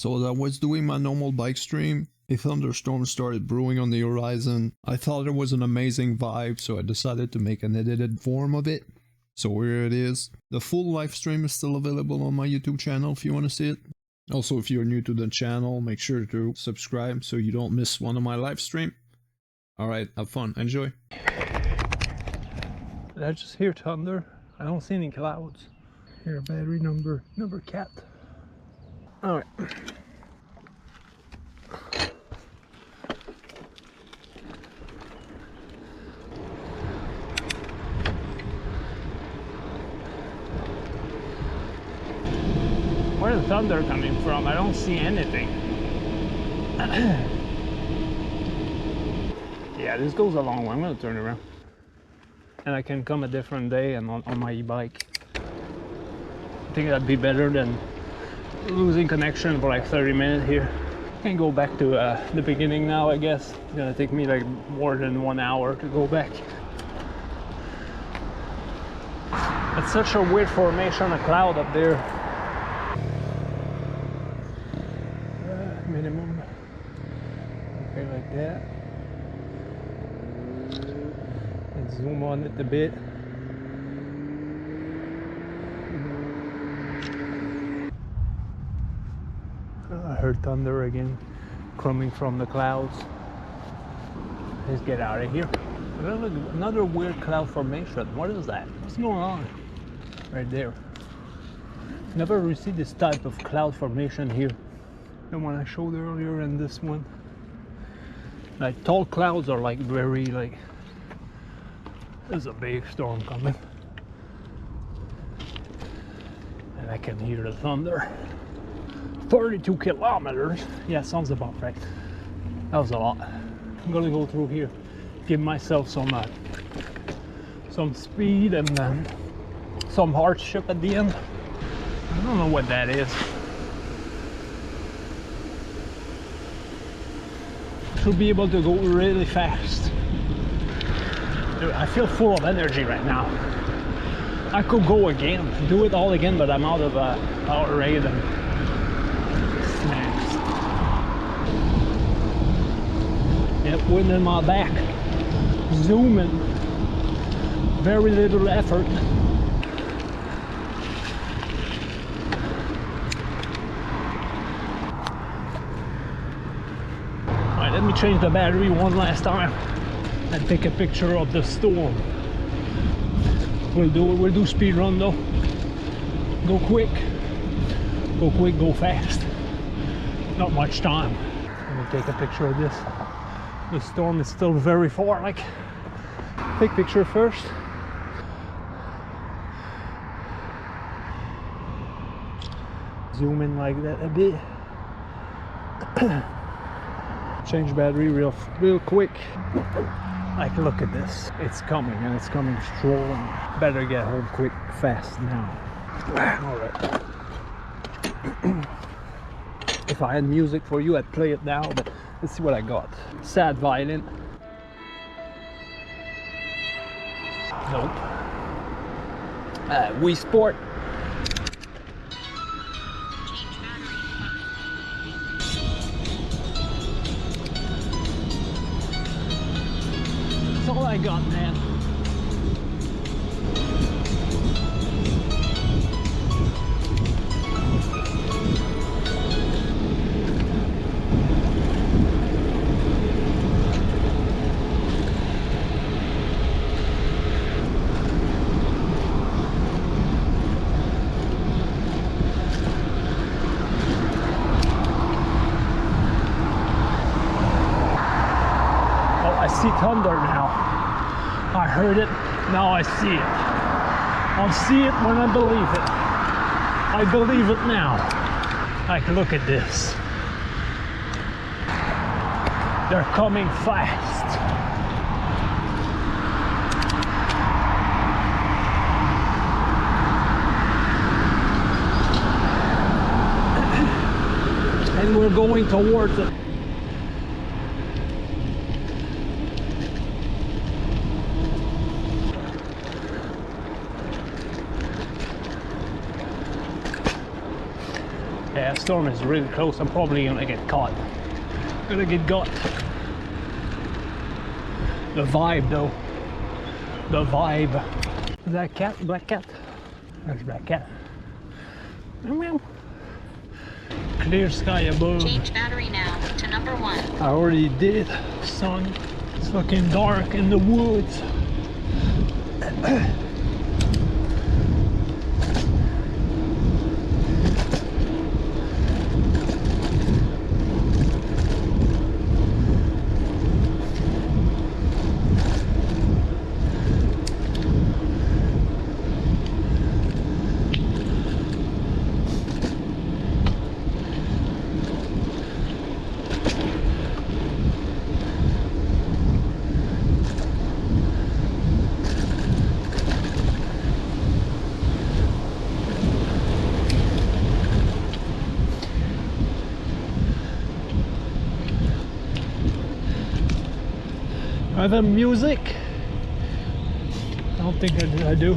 So as I was doing my normal bike stream, a thunderstorm started brewing on the horizon. I thought it was an amazing vibe, so I decided to make an edited form of it. So here it is. The full live stream is still available on my YouTube channel if you want to see it. Also, if you're new to the channel, make sure to subscribe so you don't miss one of my live stream. Alright, have fun, enjoy. Did I just hear thunder? I don't see any clouds. Here, battery number cat. Alright. Where's the thunder coming from? I don't see anything. Yeah, this goes a long way. I'm gonna turn around. And I can come a different day and on my e-bike. I think that'd be better than losing connection for like 30 minutes here. I can go back to the beginning now, I guess. It's gonna take me like more than 1 hour to go back. It's such a weird formation of cloud up there. Minimum. Okay, like that. And zoom on it a bit. I heard thunder again coming from the clouds. Let's get out of here. Another weird cloud formation. What is that? What's going on? Right there. Never received this type of cloud formation here. The one I showed earlier and this one. Like tall clouds are like very like, there's a big storm coming. And I can hear the thunder. 32 kilometers. Yeah, sounds about right. That was a lot. I'm gonna go through here, give myself some speed and then some hardship at the end. I don't know what that is. Should be able to go really fast. Dude, I feel full of energy right now. I could go again, do it all again, but I'm out of Powerade and snacks. Yep, wind in my back. Zooming. Very little effort. Alright, let me change the battery one last time and take a picture of the storm. We'll do speed run though. Go quick, go fast. Not much time. Let me take a picture of this. The storm is still very far. Like, take picture first. Zoom in like that a bit. Change battery real quick. Like, look at this. It's coming and it's coming strong. Better get home quick, fast now. Alright. If I had music for you, I'd play it now, but let's see what I got. Sad violin. Nope. Wii Sport. That's all I got, man. See thunder now. I heard it, now I see it. I'll see it when I believe it. I believe it now. Like, look at this. They're coming fast. And we're going towards it. storm is really close. I'm probably gonna get caught. Gonna get got. The vibe though. The vibe. Is that a cat? Black cat? There's a black cat. Meow. Clear sky above. Change battery now to number 1. I already did, son. It's fucking dark in the woods. Are the music? I don't think I do.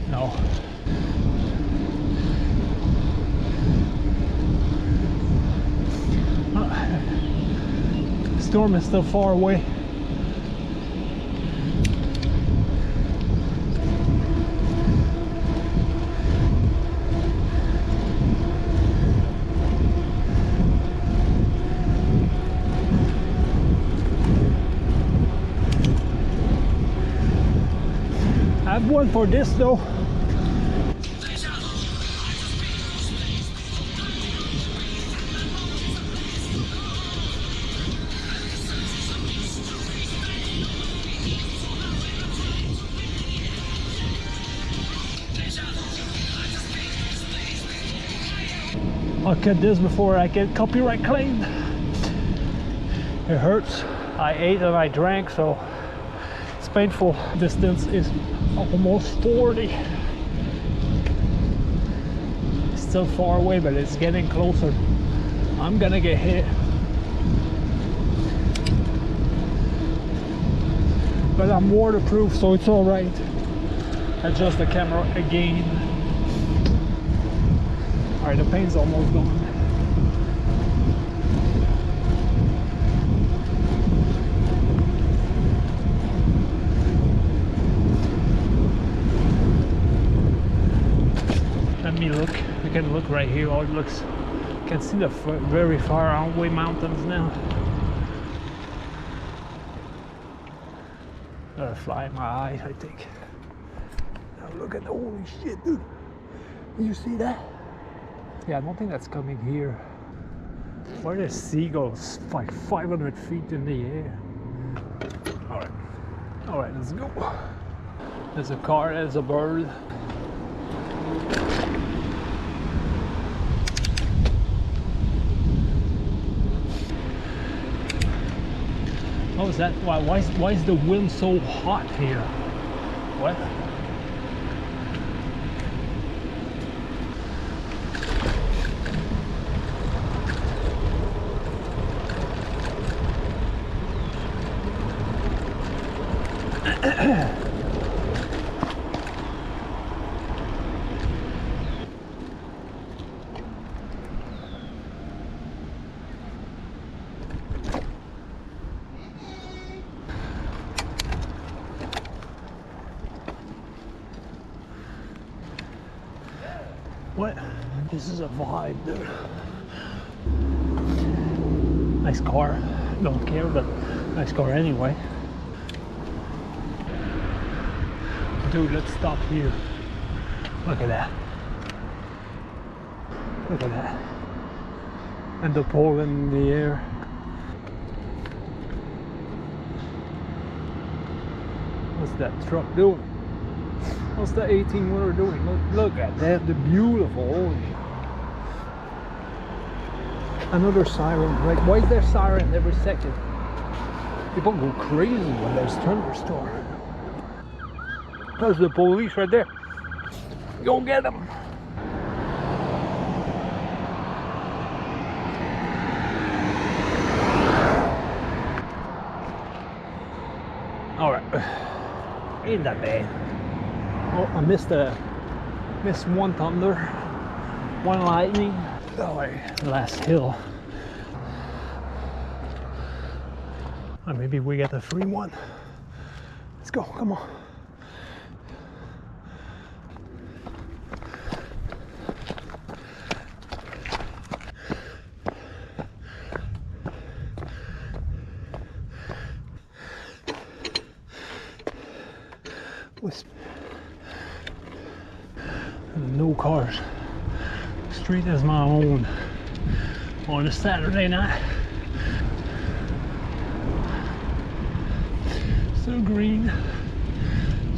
No. Storm is still far away. I have one for this though. I'll cut this before I get copyright claimed. It hurts. I ate and I drank, so it's painful. Distance is almost 40. It's still far away, but it's getting closer. I'm gonna get hit. But I'm waterproof, so it's all right. Adjust the camera again. All right, the pain's almost gone. Let me look. We can look right here. Oh, it looks. You can see the very far away mountains now. Got a fly in my eye, I think. Now look at the holy shit, dude. You see that? Yeah, I don't think that's coming here. Where are the seagulls? Like 500 feet in the air. All right, let's go. There's a car, there's a bird. Oh, is that why is the wind so hot here? What? What? This is a vibe, dude. Nice car. Don't care, but nice car anyway. Dude, let's stop here. Look at that. Look at that. And the pole in the air. What's that truck doing? What's the 18-wheeler doing? Look at that, the beautiful, holy shit. Another siren, like why is there siren every second? People go crazy when there's thunderstorm. There's the police right there. Go get them. All right, ain't that bad. Oh, I missed one thunder, one lightning. Oh, wait, last hill. Or maybe we get the free one. Let's go, come on. No cars. Street is my own on a Saturday night. Still green.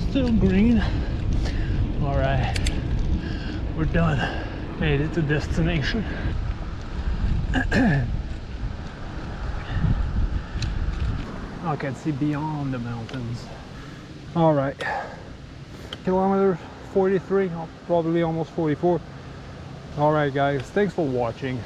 Still green. All right, we're done. Made it to destination. I can see beyond the mountains. All right, kilometer 43, probably almost 44. All right, guys, thanks for watching.